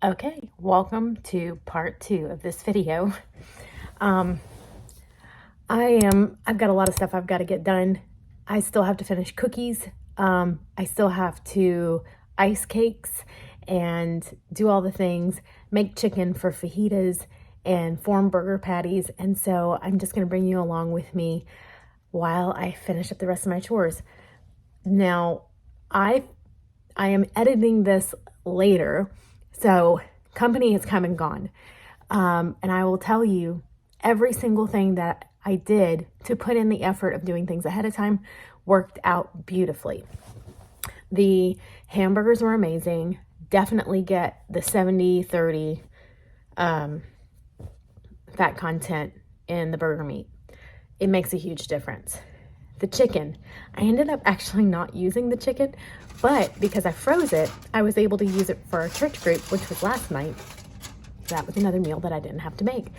Okay, welcome to part 2 of this video. Um, I've got a lot of stuff I've got to get done. I still have to finish cookies. I still have to ice cakes and do all the things, make chicken for fajitas and form burger patties. And so I'm just going to bring you along with me while I finish up the rest of my chores. Now, I am editing this later, so company has come and gone. And I will tell you, every single thing that I did to put in the effort of doing things ahead of time worked out beautifully. The hamburgers were amazing. Definitely get the 70-30 fat content in the burger meat. It makes a huge difference. The chicken, I ended up actually not using the chicken, but because I froze it, I was able to use it for our church group, which was last night. That was another meal that I didn't have to make.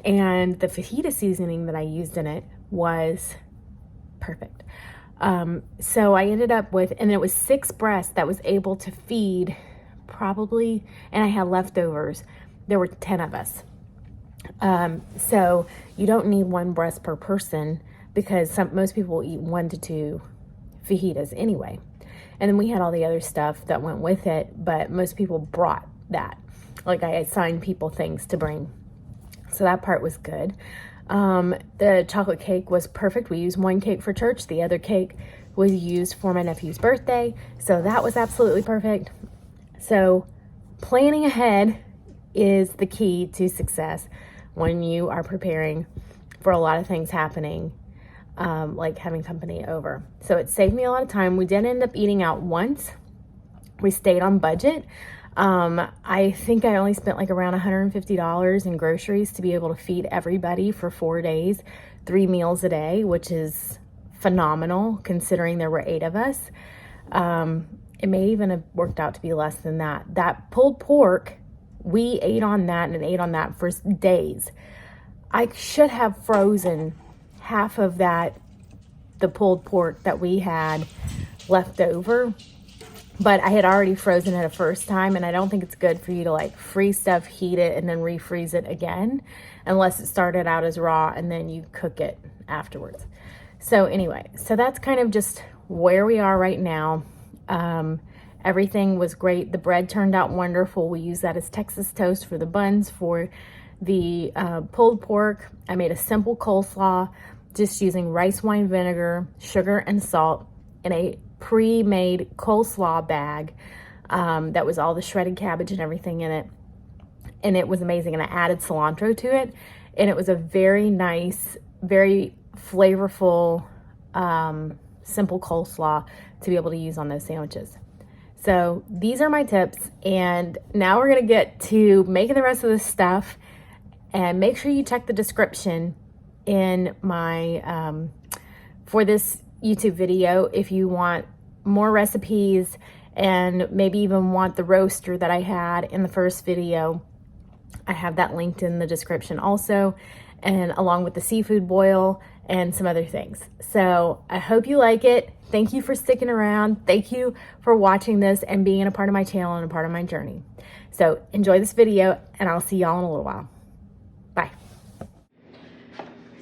And the fajita seasoning that I used in it was perfect. So I ended up with, and it was 6 breasts that was able to feed probably, and I had leftovers. There were 10 of us. So you don't need 1 breast per person because most people will eat 1 to 2 fajitas anyway. And then we had all the other stuff that went with it, but most people brought that. Like I assigned people things to bring. So that part was good. The chocolate cake was perfect. We used 1 cake for church. The other cake was used for my nephew's birthday. So that was absolutely perfect. So planning ahead is the key to success when you are preparing for a lot of things happening, like having company over. So it saved me a lot of time. We did end up eating out once. We stayed on budget. I think I only spent like around $150 in groceries to be able to feed everybody for 4 days, 3 meals a day, which is phenomenal considering there were 8 of us. It may even have worked out to be less than that. That pulled pork, we ate on that and ate on that for days. I should have frozen half of that, the pulled pork that we had left over, but I had already frozen it a first time, and I don't think it's good for you to like freeze stuff, heat it, and then refreeze it again, unless it started out as raw and then you cook it afterwards. So anyway, so that's kind of just where we are right now. Everything was great. The bread turned out wonderful. We use that as Texas toast for the buns. For the pulled pork, I made a simple coleslaw, just using rice wine vinegar, sugar, and salt in a pre-made coleslaw bag that was all the shredded cabbage and everything in it. And it was amazing. And I added cilantro to it. And it was a very nice, very flavorful, simple coleslaw to be able to use on those sandwiches. So these are my tips. And now we're going to get to making the rest of this stuff. And make sure you check the description in my, for this YouTube video if you want more recipes and maybe even want the roaster that I had in the first video. I have that linked in the description also, and along with the seafood boil and some other things. So I hope you like it. Thank you for sticking around. Thank you for watching this and being a part of my channel and a part of my journey. So enjoy this video, and I'll see y'all in a little while. Bye.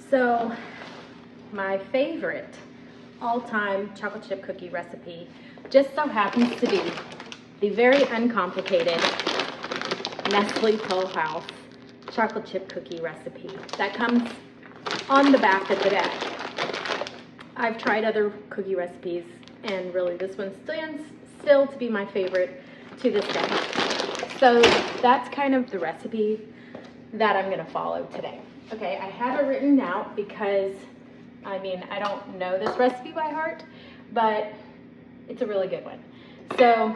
So my favorite all-time chocolate chip cookie recipe just so happens to be the very uncomplicated Nestle Toll House chocolate chip cookie recipe that comes on the back of the bag. I've tried other cookie recipes, and really this one stands still to be my favorite to this day. So that's kind of the recipe that I'm going to follow today. Okay, I have it written out because I mean, I don't know this recipe by heart, but it's a really good one. So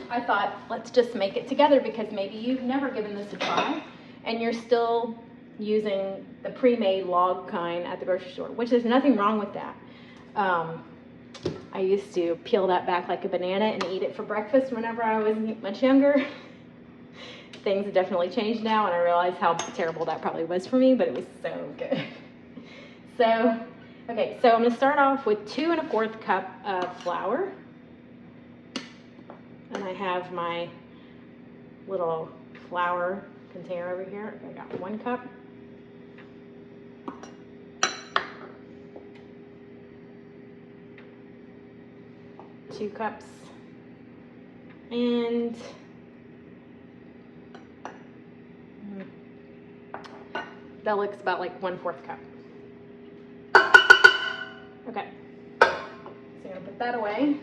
I thought, let's just make it together, because maybe you've never given this a try and you're still using the pre-made log kind at the grocery store, which is nothing wrong with that. I used to peel that back like a banana and eat it for breakfast whenever I was much younger. Things have definitely changed now, and I realize how terrible that probably was for me, but it was so good. So, okay, so I'm going to start off with 2 1/4 cup of flour. And I have my little flour container over here. I got 1 cup. Two cups. And that looks about like 1/4 cup. Okay, so I'm gonna put that away.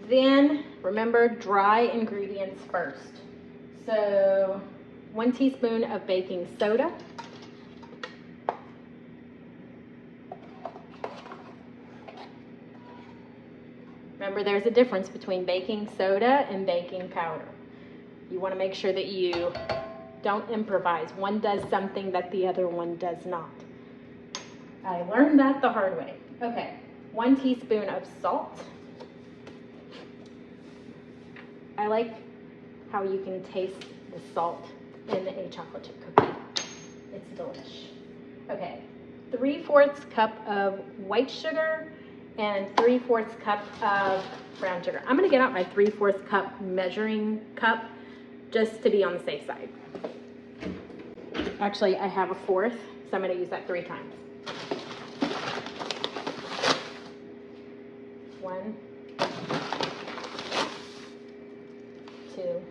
Then remember, dry ingredients first. So 1 teaspoon of baking soda. Remember, there's a difference between baking soda and baking powder. You want to make sure that you don't improvise. One does something that the other one does not. I learned that the hard way. Okay, 1 teaspoon of salt. I like how you can taste the salt in a chocolate chip cookie. It's delish. Okay, 3/4 cup of white sugar and 3/4 cup of brown sugar. I'm gonna get out my 3/4 cup measuring cup just to be on the safe side. Actually, I have a 1/4, so I'm gonna use that 3 times. 1, 2,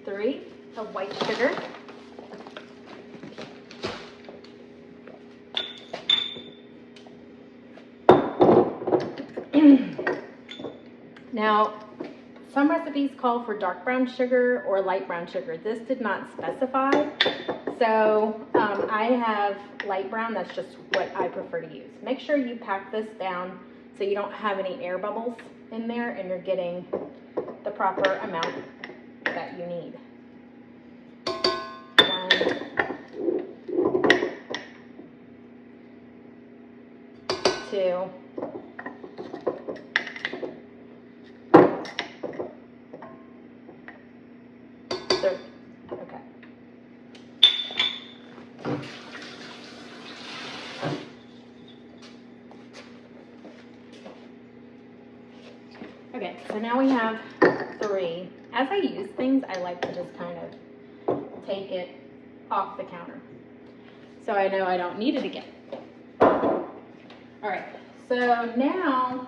3 of white sugar. Now, some recipes call for dark brown sugar or light brown sugar. This did not specify, so I have light brown. That's just what I prefer to use. Make sure you pack this down so you don't have any air bubbles in there and you're getting the proper amount that you need. 1, 2, 3. Okay. Okay, so now we have 3. As I use things, I like to just kind of take it off the counter, so I know I don't need it again. All right, so now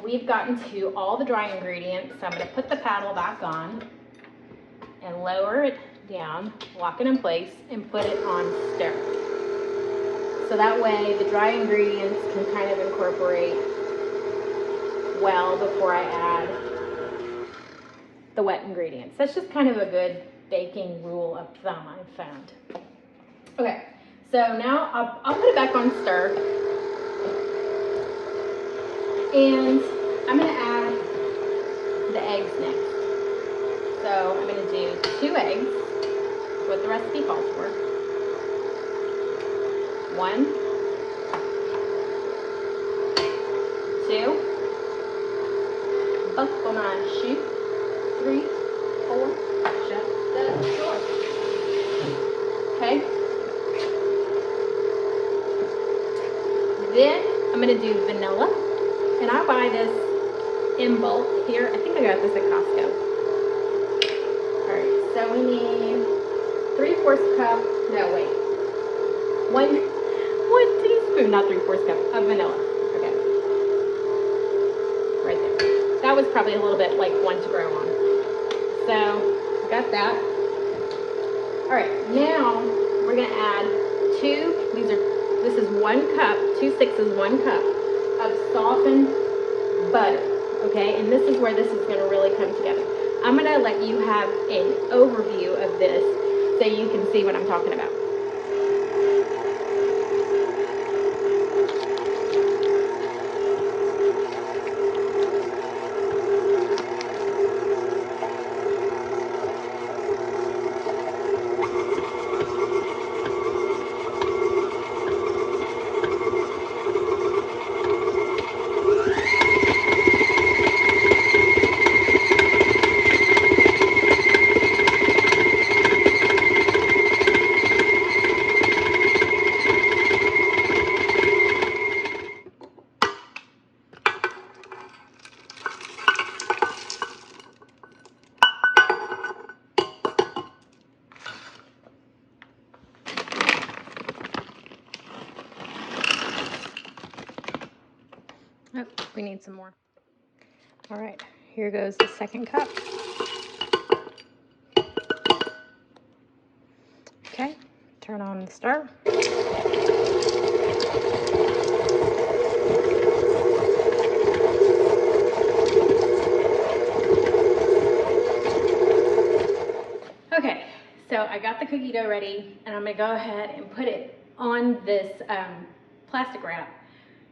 we've gotten to all the dry ingredients, so I'm gonna put the paddle back on and lower it down, lock it in place, and put it on stir. So that way the dry ingredients can kind of incorporate well before I add the wet ingredients. That's just kind of a good baking rule of thumb I've found. Okay, so now I'll put it back on stir. And I'm gonna add the eggs next. So I'm gonna do 2 eggs, what the recipe calls for. 1, 2, buckle my shoe, 3, 4, shut the door. Okay. Then I'm gonna do vanilla, and I buy this in bulk here. I think I got this at Costco. All right, so we need 3/4 cup. No, wait. One teaspoon, not 3/4 cup of vanilla. Okay, right there. That was probably a little bit like one to grow on. So got that. All right, now we're gonna add 2. This is 1 cup. 2 6 is 1 cup of softened butter. Okay, and this is where this is gonna really come together. I'm gonna let you have an overview of this so you can see what I'm talking about. We need some more. All right, here goes the second cup. Okay, turn on the stir. Okay, so I got the cookie dough ready, and I'm gonna go ahead and put it on this plastic wrap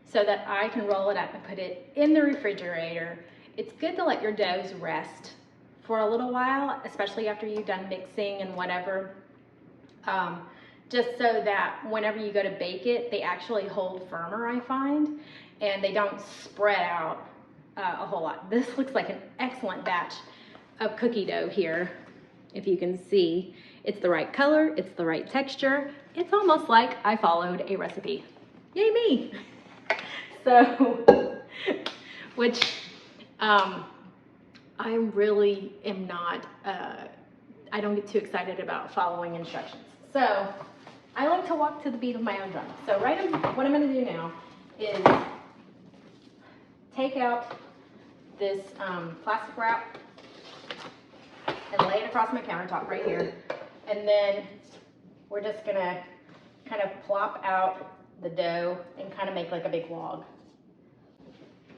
so that I can roll it up and put it in the refrigerator. It's good to let your doughs rest for a little while, especially after you've done mixing and whatever, just so that whenever you go to bake it, they actually hold firmer, I find, and they don't spread out a whole lot. This looks like an excellent batch of cookie dough here. If you can see, it's the right color, it's the right texture. It's almost like I followed a recipe. Yay me! So, which I really am not, I don't get too excited about following instructions. So, I like to walk to the beat of my own drum. So what I'm gonna do now is take out this plastic wrap and lay it across my countertop right here. And then we're just gonna kind of plop out the dough and kind of make like a big log.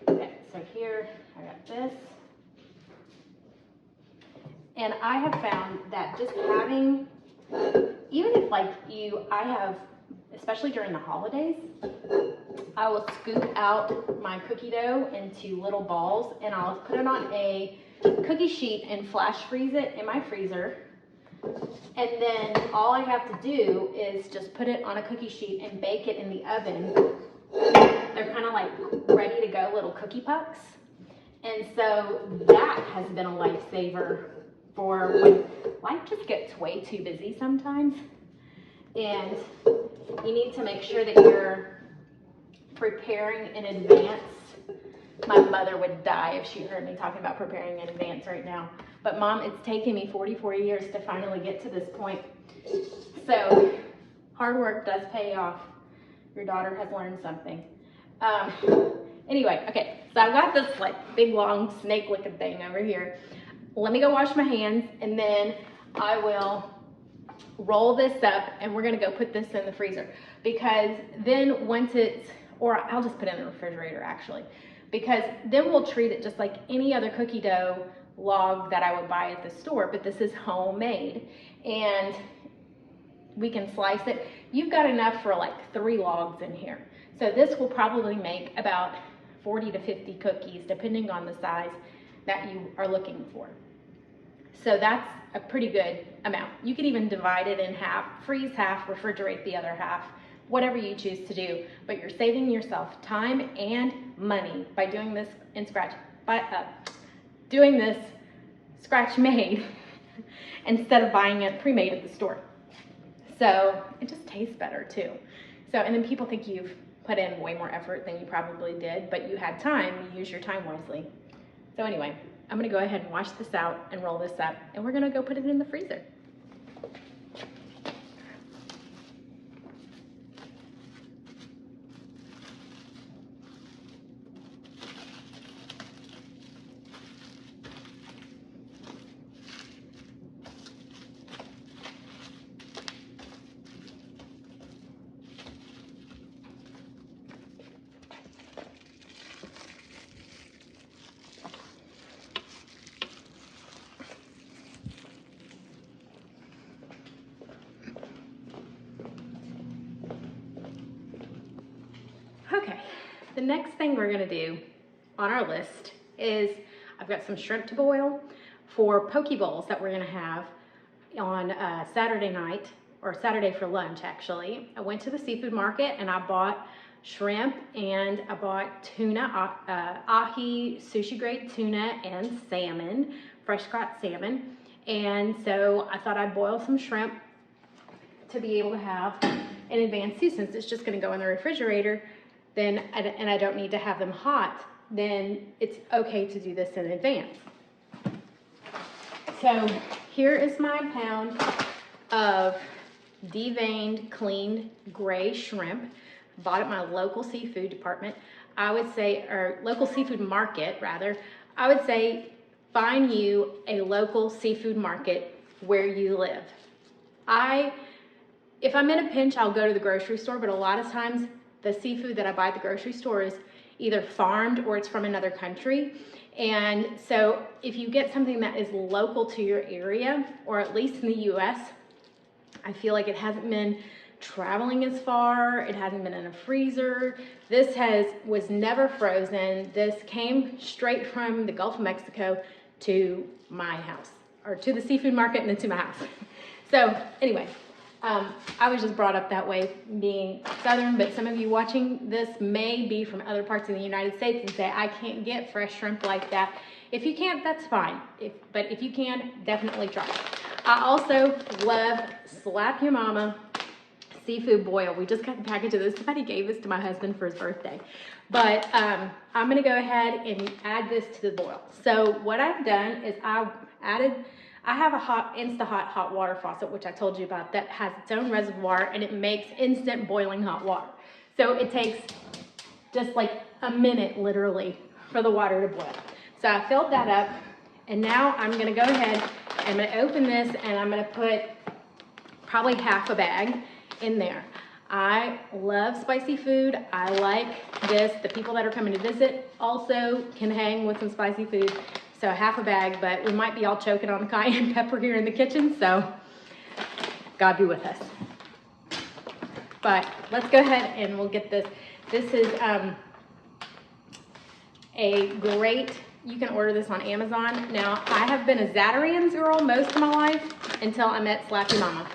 Okay, so here I got this. And I have found that just having, even if like especially during the holidays, I will scoop out my cookie dough into little balls and I'll put it on a cookie sheet and flash freeze it in my freezer. And then all I have to do is just put it on a cookie sheet and bake it in the oven. They're kind of like ready to go little cookie pucks. And so that has been a lifesaver for when life just gets way too busy sometimes. And you need to make sure that you're preparing in advance. My mother would die if she heard me talking about preparing in advance right now. But Mom, it's taken me 44 years to finally get to this point. So hard work does pay off. Your daughter has learned something. Anyway, okay, so I've got this like big long snake looking thing over here. Let me go wash my hands and then I will roll this up and we're gonna go put this in the freezer, because then once it's, or I'll just put it in the refrigerator actually, because then we'll treat it just like any other cookie dough log that I would buy at the store, but this is homemade and we can slice it. You've got enough for like 3 logs in here. So this will probably make about 40 to 50 cookies depending on the size that you are looking for. So that's a pretty good amount. You could even divide it in half, freeze half, refrigerate the other half, whatever you choose to do, but you're saving yourself time and money by doing this doing this scratch made instead of buying it pre-made at the store. So it just tastes better too. So, and then people think you've put in way more effort than you probably did, but you had time, you use your time wisely. So anyway, I'm gonna go ahead and wash this out and roll this up, and we're gonna go put it in the freezer. Okay, the next thing we're gonna do on our list is I've got some shrimp to boil for poke bowls that we're gonna have on Saturday night, or Saturday for lunch actually. I went to the seafood market and I bought shrimp and I bought tuna, ahi sushi grade tuna and salmon, fresh caught salmon. And so I thought I'd boil some shrimp to be able to have in advance too, since it's just gonna go in the refrigerator. Then, and I don't need to have them hot, then it's okay to do this in advance. So here is my pound of deveined, cleaned gray shrimp. Bought at my local seafood department. I would say, or local seafood market rather, I would say find you a local seafood market where you live. If I'm in a pinch, I'll go to the grocery store, but a lot of times the seafood that I buy at the grocery store is either farmed or it's from another country. And so if you get something that is local to your area, or at least in the US, I feel like it hasn't been traveling as far, it hasn't been in a freezer. This was never frozen. This came straight from the Gulf of Mexico to my house, or to the seafood market and then to my house. So anyway, I was just brought up that way, being Southern, but some of you watching this may be from other parts of the United States and say, I can't get fresh shrimp like that. If you can't, that's fine. But if you can, definitely try. I also love Slap Your Mama seafood boil. We just got the package of this. Somebody gave this to my husband for his birthday. But I'm gonna go ahead and add this to the boil. So what I've done is I have a Insta-Hot hot water faucet, which I told you about, that has its own reservoir and it makes instant boiling hot water. So it takes just like a minute, literally, for the water to boil. So I filled that up, and now I'm gonna go ahead and I'm gonna open this and I'm gonna put probably half a bag in there. I love spicy food. I like this. The people that are coming to visit also can hang with some spicy food. So half a bag, but we might be all choking on the cayenne pepper here in the kitchen, so God be with us. But let's go ahead and we'll get this. This is a great, you can order this on Amazon. Now, I have been a Zatarain's girl most of my life until I met Slap Your Mama.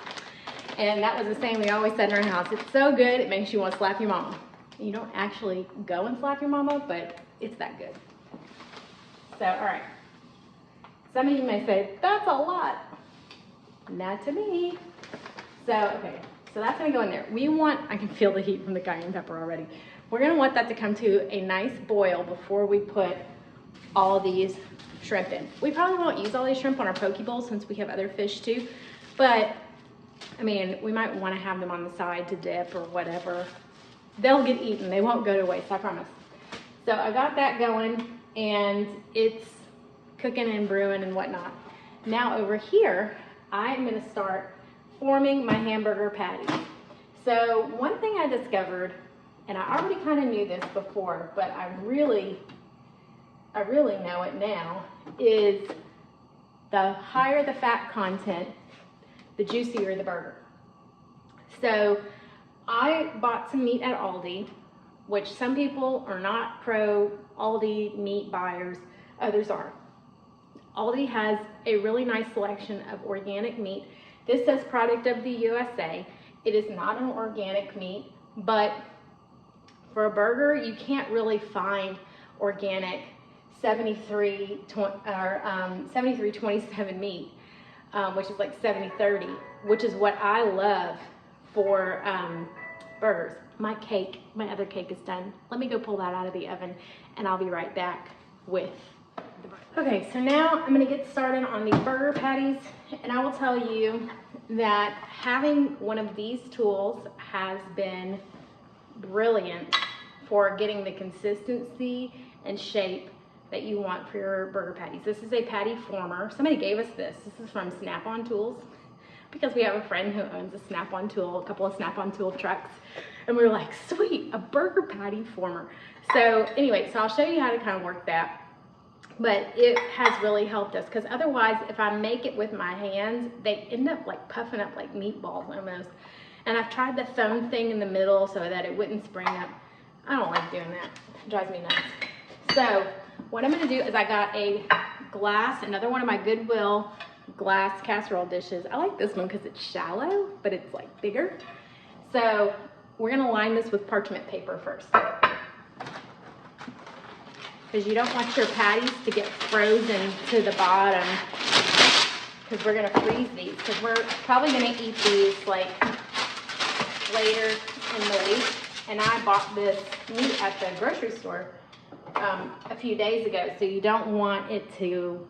And that was the saying we always said in our house. It's so good, it makes you want to slap your mama. You don't actually go and slap your mama, but it's that good. So, all right. Some of you may say, that's a lot. Not to me. So, okay. So that's going to go in there. I can feel the heat from the cayenne pepper already. We're going to want that to come to a nice boil before we put all these shrimp in. We probably won't use all these shrimp on our poke bowl since we have other fish too. But, I mean, we might want to have them on the side to dip or whatever. They'll get eaten. They won't go to waste, I promise. So I got that going, and it's cooking and brewing and whatnot. Now over here, I am going to start forming my hamburger patties. So one thing I discovered, and I already kind of knew this before, but I really know it now, is the higher the fat content, the juicier the burger. So I bought some meat at Aldi, which some people are not pro Aldi meat buyers, others are. Aldi has a really nice selection of organic meat. This says product of the USA. It is not an organic meat, but for a burger, you can't really find organic 73-27 meat, which is like 70-30, which is what I love for burgers. My other cake is done. Let me go pull that out of the oven, and I'll be right back with the burger. Okay, so now I'm gonna get started on these burger patties, and I will tell you that having one of these tools has been brilliant for getting the consistency and shape that you want for your burger patties. This is a patty former. Somebody gave us this. This is from Snap-on Tools, because we have a friend who owns a Snap-on tool, a couple of Snap-on tool trucks, and we were like, sweet, a burger patty former. So anyway, so I'll show you how to kind of work that. But it has really helped us, because otherwise, if I make it with my hands, they end up like puffing up like meatballs almost. And I've tried the foam thing in the middle so that it wouldn't spring up. I don't like doing that. It drives me nuts. So what I'm going to do is I got a glass, another one of my Goodwill glass casserole dishes. I like this one because it's shallow, but it's like bigger. So we're going to line this with parchment paper first, because you don't want your patties to get frozen to the bottom, because we're going to freeze these, because we're probably going to eat these like later in the week. And I bought this meat at the grocery store a few days ago, so you don't want to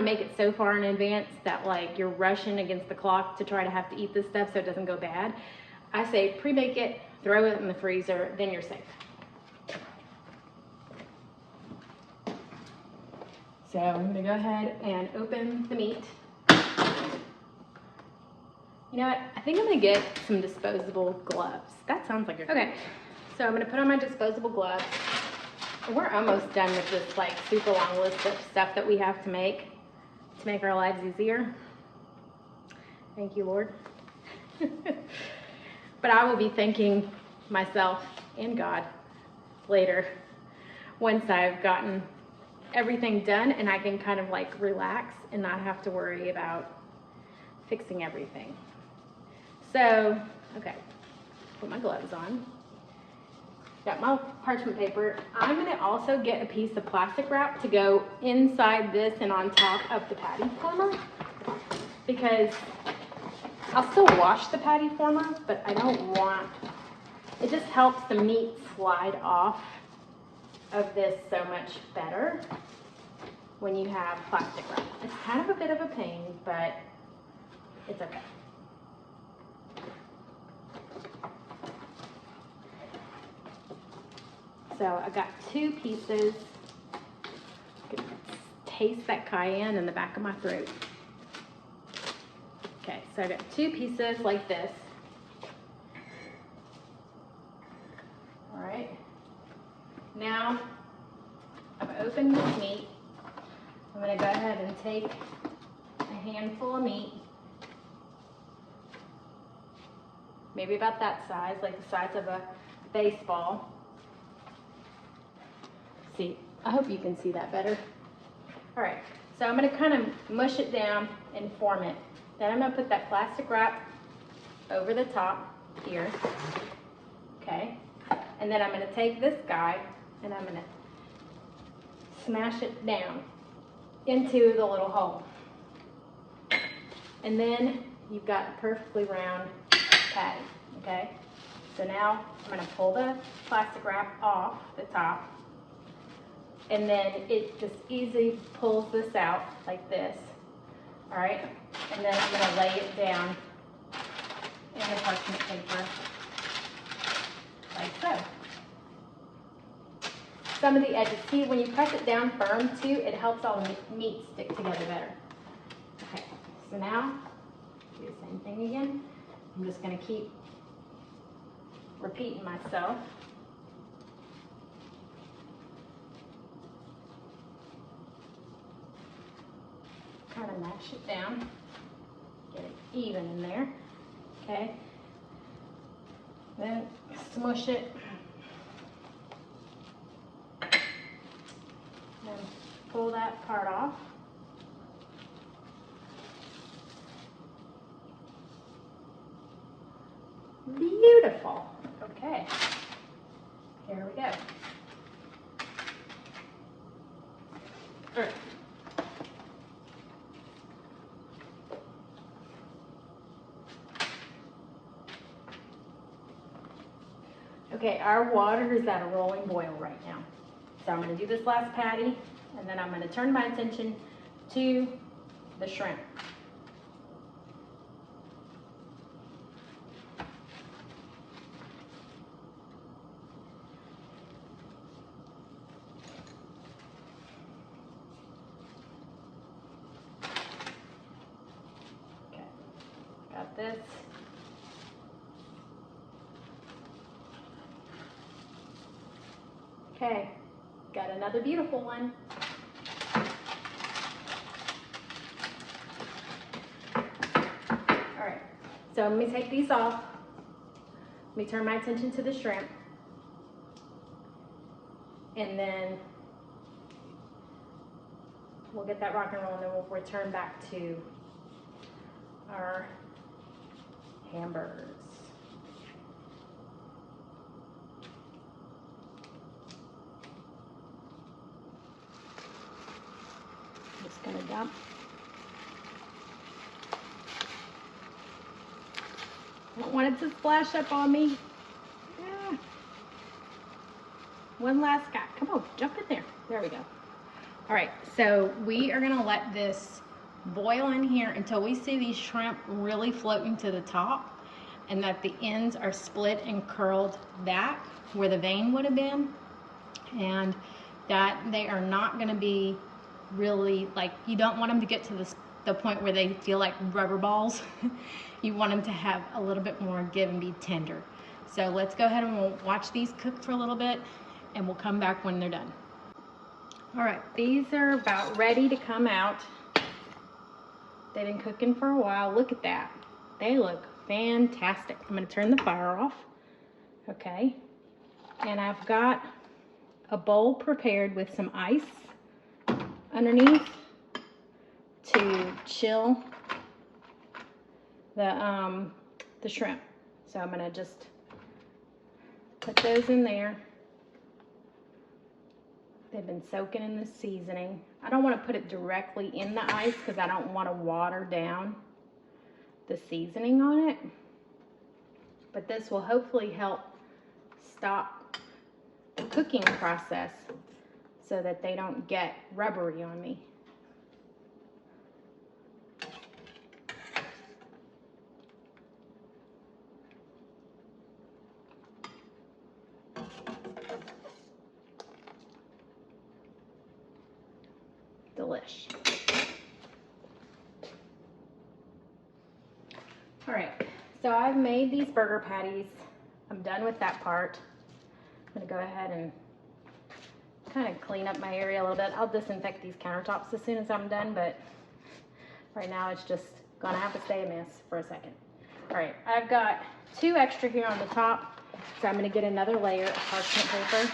make it so far in advance that like you're rushing against the clock to try to have to eat this stuff so it doesn't go bad. I say pre-bake it, throw it in the freezer, then you're safe. So I'm gonna go ahead and open the meat. You know what? I think I'm gonna get some disposable gloves. That sounds like a okay. So I'm gonna put on my disposable gloves. We're almost done with this like super long list of stuff that we have to make our lives easier. Thank you, Lord. But I will be thanking myself and God later once I've gotten everything done and I can kind of like relax and not have to worry about fixing everything. So, okay, put my gloves on. Got my parchment paper. I'm gonna also get a piece of plastic wrap to go inside this and on top of the patty former, because I'll still wash the patty former, but I don't want, it just helps the meat slide off of this so much better when you have plastic wrap. It's kind of a bit of a pain, but it's okay. So I got 2 pieces. I can taste that cayenne in the back of my throat. Okay, so I got 2 pieces like this. All right. Now I've opened this meat. I'm gonna go ahead and take a handful of meat, maybe about that size, like the size of a baseball. See, I hope you can see that better. All right, so I'm gonna kind of mush it down and form it. Then I'm gonna put that plastic wrap over the top here, okay? And then I'm gonna take this guy and I'm gonna smash it down into the little hole. And then you've got a perfectly round patty, okay? So now I'm gonna pull the plastic wrap off the top, and then it just easily pulls this out like this, all right? And then I'm gonna lay it down in the parchment paper, like so. Some of the edges, see, when you press it down firm too, it helps all the meat stick together better. Okay, so now, do the same thing again. I'm just gonna keep repeating myself. Kind of mash it down, get it even in there, okay? Then smush it. Then pull that part off. Beautiful. Okay, here we go. All right. Okay, our water is at a rolling boil right now. So I'm gonna do this last patty, and then I'm gonna turn my attention to the shrimp. Okay, got this. Okay, got another beautiful one. All right, so let me take these off. Let me turn my attention to the shrimp. And then we'll get that rock and roll, and then we'll return back to our hamburgers. Just gonna dump. Don't want it to splash up on me. Yeah. One last guy. Come on, jump in there. There we go. All right, so we are gonna let this boil in here until we see these shrimp really floating to the top and that the ends are split and curled back where the vein would have been, and that they are not gonna be really, like, you don't want them to get to the point where they feel like rubber balls. You want them to have a little bit more give and be tender. So let's go ahead and we'll watch these cook for a little bit, and we'll come back when they're done. All right, these are about ready to come out. They've been cooking for a while. Look at that. They look fantastic. I'm going to turn the fire off. Okay. And I've got a bowl prepared with some ice underneath to chill the shrimp. So I'm going to just put those in there. They've been soaking in the seasoning. I don't want to put it directly in the ice because I don't want to water down the seasoning on it. But this will hopefully help stop the cooking process so that they don't get rubbery on me. Delish. All right, so I've made these burger patties. I'm done with that part. I'm gonna go ahead and kind of clean up my area a little bit. I'll disinfect these countertops as soon as I'm done, but right now it's just gonna have to stay a mess for a second. All right, I've got 2 extra here on the top, so I'm gonna get another layer of parchment paper.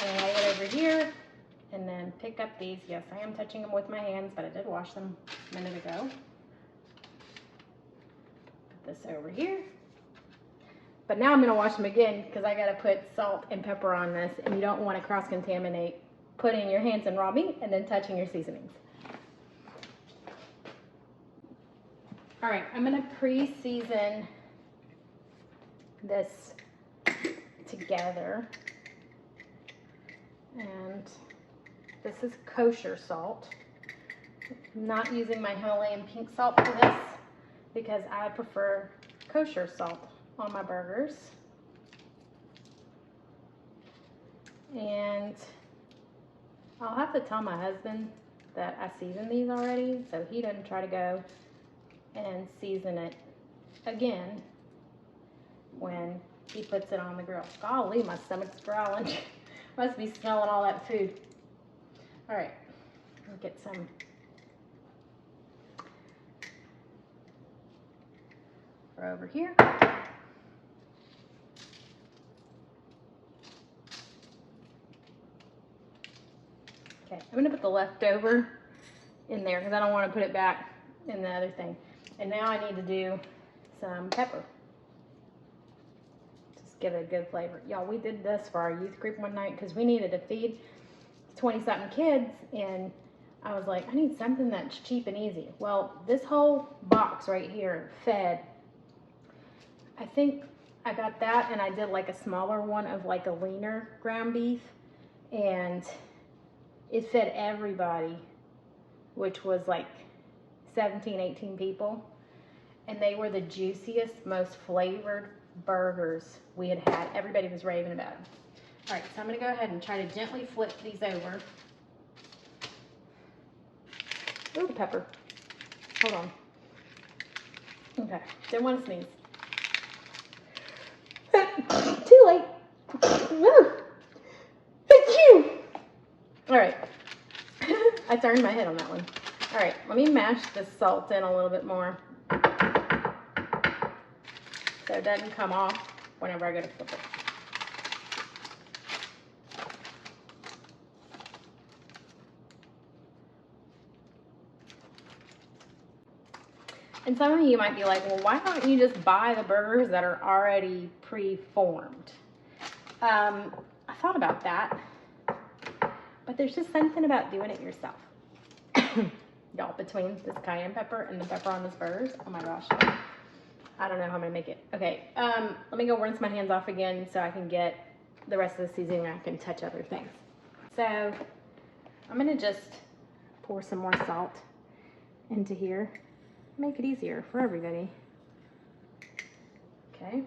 And lay it over here, and then pick up these. Yes, I am touching them with my hands, but I did wash them a minute ago. Put this over here. But now I'm going to wash them again because I got to put salt and pepper on this, and you don't want to cross-contaminate putting your hands in raw meat and then touching your seasonings. All right, I'm going to pre-season this together. And this is kosher salt. I'm not using my Himalayan pink salt for this because I prefer kosher salt on my burgers. And I'll have to tell my husband that I seasoned these already so he doesn't try to go and season it again when he puts it on the grill. Golly, my stomach's growling. Must be smelling all that food. All right, I'll get some over here. Okay, I'm gonna put the leftover in there because I don't want to put it back in the other thing. And now I need to do some pepper. Just give it a good flavor. Y'all, we did this for our youth group one night because we needed to feed 20-something kids, and I was like, I need something that's cheap and easy. Well, this whole box right here fed, I think I got that, and I did like a smaller one of like a leaner ground beef, and it fed everybody, which was like 17, 18 people, and they were the juiciest, most flavored burgers we had had. Everybody was raving about them. All right, so I'm going to go ahead and try to gently flip these over. Ooh, pepper. Hold on. Okay, didn't want to sneeze. Too late. Woo. Achoo. All right. I turned my head on that one. All right, let me mash the salt in a little bit more so it doesn't come off whenever I go to flip it. And some of you might be like, well, why don't you just buy the burgers that are already pre-formed? I thought about that, but there's just something about doing it yourself. Y'all, between this cayenne pepper and the pepper on this burgers, oh my gosh, I don't know how I'm gonna make it. Okay, let me go rinse my hands off again so I can get the rest of the seasoning and I can touch other things. So I'm gonna just pour some more salt into here. Make it easier for everybody. Okay.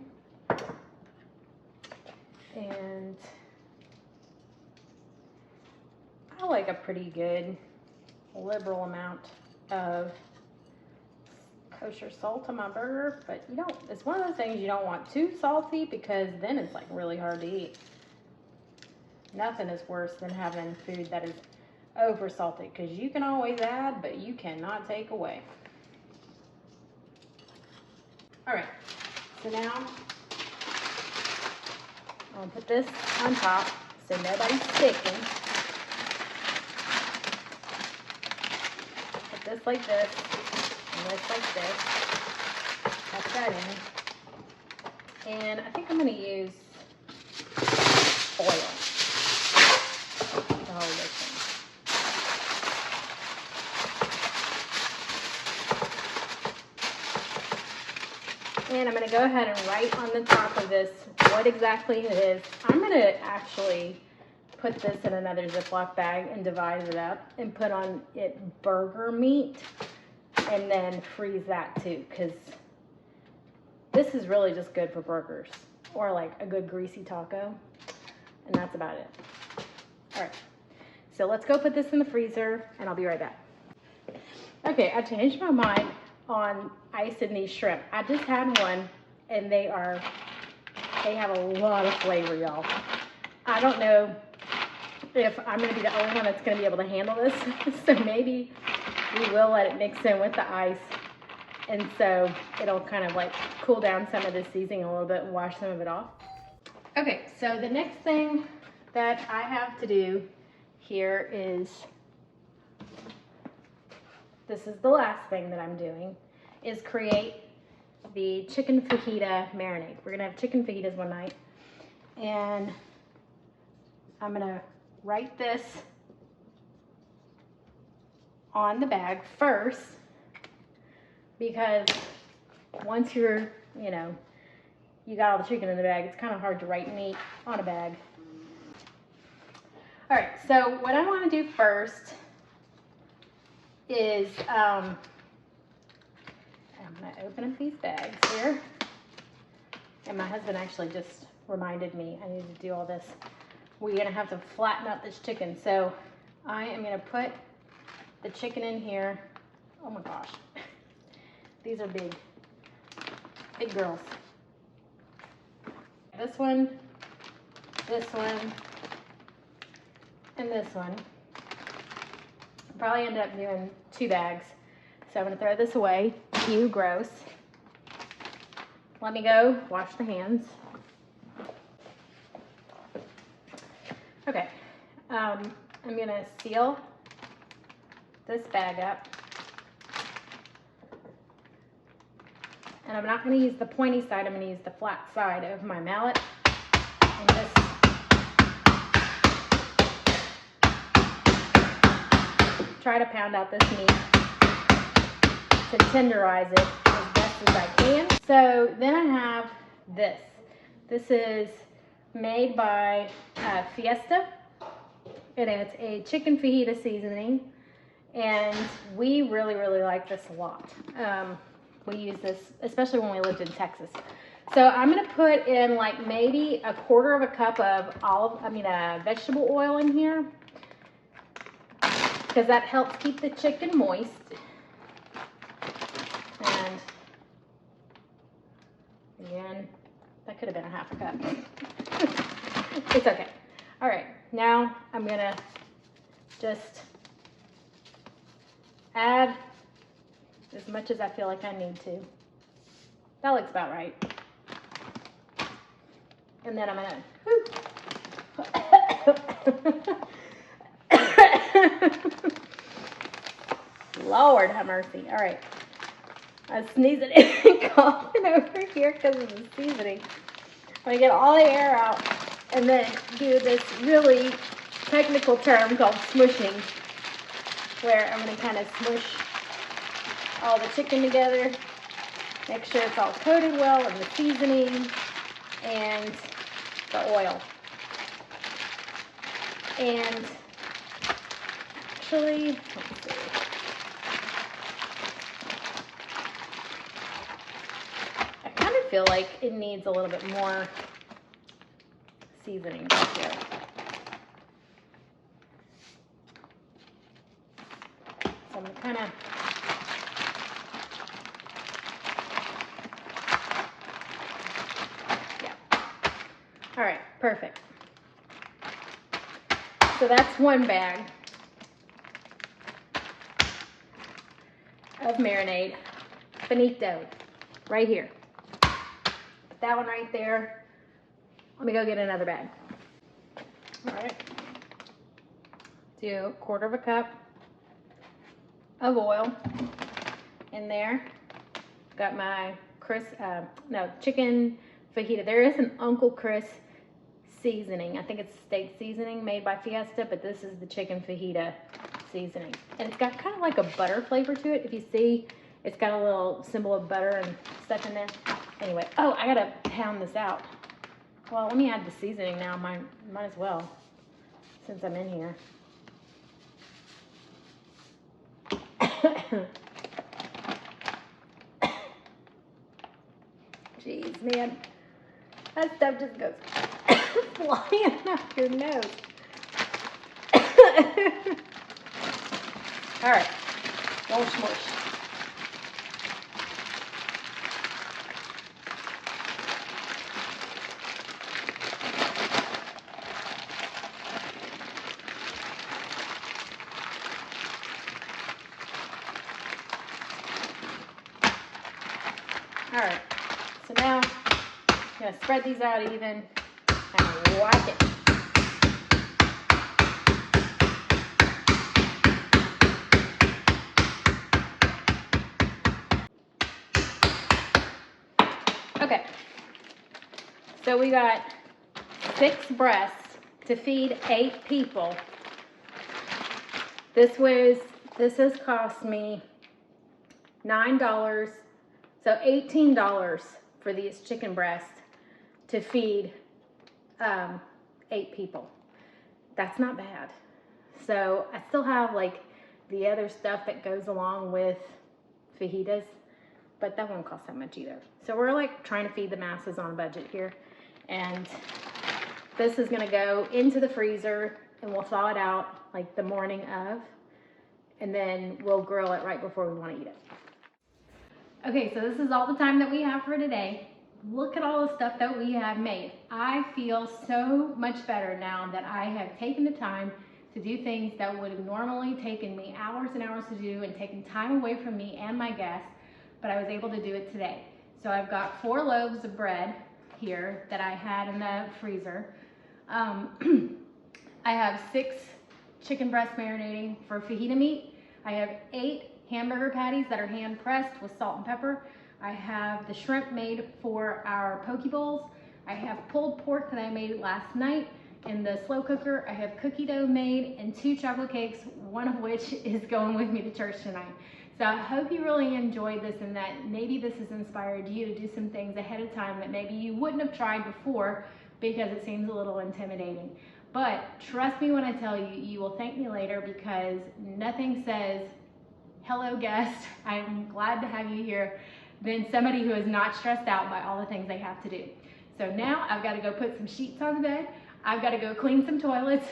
And like a pretty good liberal amount of kosher salt on my burger, but you don't, it's one of those things you don't want too salty because then it's like really hard to eat. Nothing is worse than having food that is over salted because you can always add, but you cannot take away. All right, so now I'm gonna put this on top so nobody's sticking. Put this like this, and this like this. Tuck that in. And I think I'm gonna use oil to hold this thing. And I'm going to go ahead and write on the top of this what exactly it is. I'm going to actually put this in another Ziploc bag and divide it up and put on it burger meat and then freeze that too, because this is really just good for burgers or like a good greasy taco, and that's about it. All right, so let's go put this in the freezer and I'll be right back. Okay, I changed my mind on icing these shrimp. I just had one and they have a lot of flavor, y'all. I don't know if I'm gonna be the only one that's gonna be able to handle this. So maybe we will let it mix in with the ice, and so it'll kind of like cool down some of the seasoning a little bit and wash some of it off. Okay, so the next thing that I have to do here is, this is the last thing that I'm doing, is create the chicken fajita marinade. We're gonna have chicken fajitas one night, and I'm gonna write this on the bag first, because once you're, you got all the chicken in the bag, it's kind of hard to write meat on a bag. All right, so what I want to do first is I'm going to open up these bags here. And my husband actually just reminded me I need to do all this. We're going to have to flatten out this chicken. So I am going to put the chicken in here. Oh my gosh. These are big. Big girls. This one, and this one. Probably end up doing 2 bags. So I'm gonna throw this away. Ew, gross. Let me go wash the hands. Okay, I'm gonna seal this bag up. And I'm not gonna use the pointy side, I'm gonna use the flat side of my mallet. And just try to pound out this meat to tenderize it as best as I can. So then I have this. This is made by Fiesta, and it's a chicken fajita seasoning, and we really, really like this a lot. We use this, especially when we lived in Texas. So I'm gonna put in like maybe 1/4 of a cup of vegetable oil in here, because that helps keep the chicken moist. And again, that could have been 1/2 cup. It's okay. All right, now I'm gonna just add as much as I feel like I need to. That looks about right. And then I'm gonna, Lord have mercy. All right. I was sneezing and coughing over here because of the seasoning. I'm gonna get all the air out and then do this really technical term called smushing, where I'm gonna kind of smush all the chicken together, make sure it's all coated well in the seasoning and the oil. And actually, let's see. I kind of feel like it needs a little bit more seasoning back here. I'm kind of, yeah. All right, perfect. So that's one bag of marinade, finito, right here. Put that one right there. Let me go get another bag. All right. Do a 1/4 cup of oil in there. Got my chicken fajita. There is an Uncle Chris seasoning. I think it's steak seasoning made by Fiesta, but this is the chicken fajita seasoning. And it's got kind of like a butter flavor to it. If you see, it's got a little symbol of butter and stuff in there. Anyway, oh, I gotta pound this out. Well, let me add the seasoning now. Might as well, since I'm in here. Jeez, man. That stuff just goes flying out your nose. All right. Don't smush. All right. So now I'm gonna spread these out even and whack it. Okay, so we got 6 breasts to feed 8 people. This has cost me $9, so $18 for these chicken breasts to feed 8 people. That's not bad. So I still have like the other stuff that goes along with fajitas, but that won't cost that much either. So we're like trying to feed the masses on a budget here. And this is gonna go into the freezer and we'll thaw it out like the morning of, and then we'll grill it right before we wanna eat it. Okay, so this is all the time that we have for today. Look at all the stuff that we have made. I feel so much better now that I have taken the time to do things that would have normally taken me hours and hours to do and taken time away from me and my guests, but I was able to do it today. So I've got 4 loaves of bread here that I had in the freezer. I have 6 chicken breasts marinating for fajita meat. I have 8 hamburger patties that are hand pressed with salt and pepper. I have the shrimp made for our poke bowls. I have pulled pork that I made last night in the slow cooker. I have cookie dough made and 2 chocolate cakes, one of which is going with me to church tonight. So I hope you really enjoyed this and that maybe this has inspired you to do some things ahead of time that maybe you wouldn't have tried before because it seems a little intimidating. But trust me when I tell you, you will thank me later because nothing says, hello guest, I'm glad to have you here, than somebody who is not stressed out by all the things they have to do. So now I've got to go put some sheets on the bed, I've got to go clean some toilets,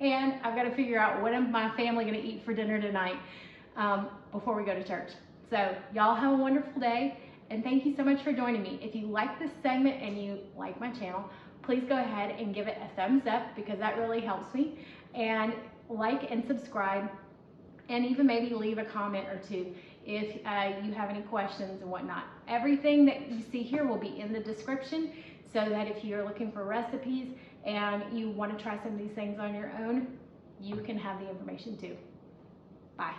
and I've got to figure out what am my family going to eat for dinner tonight before we go to church. So y'all have a wonderful day, and thank you so much for joining me. If you like this segment and you like my channel, please go ahead and give it a thumbs up because that really helps me, and like and subscribe, and even maybe leave a comment or 2 if you have any questions and whatnot. Everything that you see here will be in the description so that if you're looking for recipes and you want to try some of these things on your own, you can have the information too. Bye.